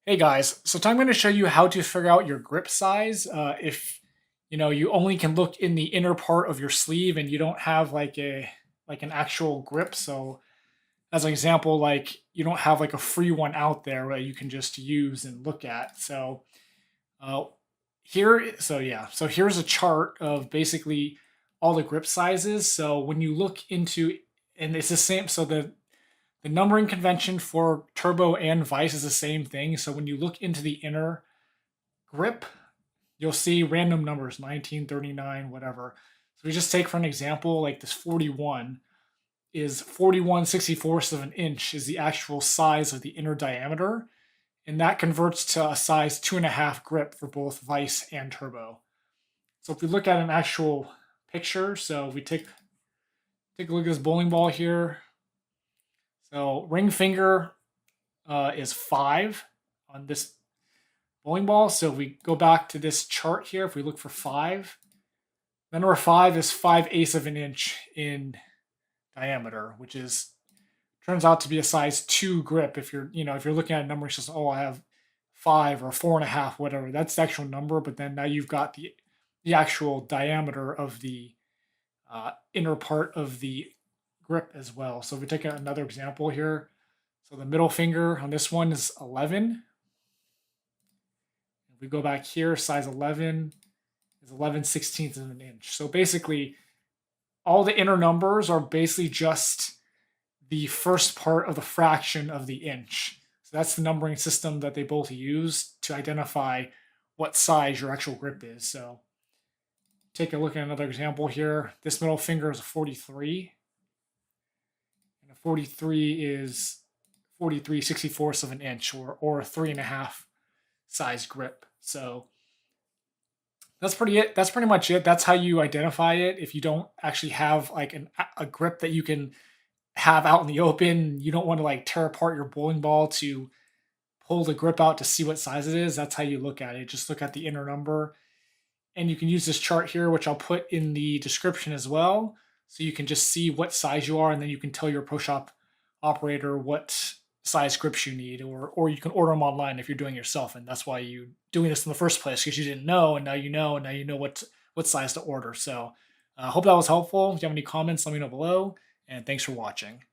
Hey guys, so I'm going to show you how to figure out your grip size. If you only can look in the inner part of your sleeve and you don't have like an actual grip. So as an example, like you don't have like a free one out there that you can just use and look at. So uh, so here's a chart of basically all the grip sizes. So when you look into, and it's the same. So the numbering convention for turbo and Vise is the same thing. So when you look into the inner grip, you'll see random numbers 19, 39, whatever. So we just take for an example, like this 41 is 41/64 of an inch is the actual size of the inner diameter. And that converts to a size 2.5 grip for both Vise and turbo. So if we look at an actual picture, so we take a look at this bowling ball here. So ring finger is 5 on this bowling ball. So if we go back to this chart here, if we look for 5, the number 5 is 5/8 of an inch in diameter, which is turns out to be a size 2 grip. If you're looking at a number, it's just, oh, I have 5 or 4.5, whatever. That's the actual number, but then now you've got the actual diameter of the inner part of the grip as well. So if we take another example here, so the middle finger on this one is 11. If we go back here, size 11 is 11/16 of an inch. So basically, all the inner numbers are basically just the first part of the fraction of the inch. So that's the numbering system that they both use to identify what size your actual grip is. So take a look at another example here. This middle finger is a 43. And a 43 is 43/64 of an inch, or a 3.5 size grip. So that's pretty much it. That's how you identify it. If you don't actually have like a grip that you can have out in the open, you don't want to like tear apart your bowling ball to pull the grip out to see what size it is. That's how you look at it. Just look at the inner number. And you can use this chart here, which I'll put in the description as well. So you can just see what size you are, and then you can tell your pro shop operator what size grips you need, or you can order them online if you're doing it yourself. And that's why you doing this in the first place, because you didn't know, and now you know what size to order. So I hope that was helpful. If you have any comments, let me know below. And thanks for watching.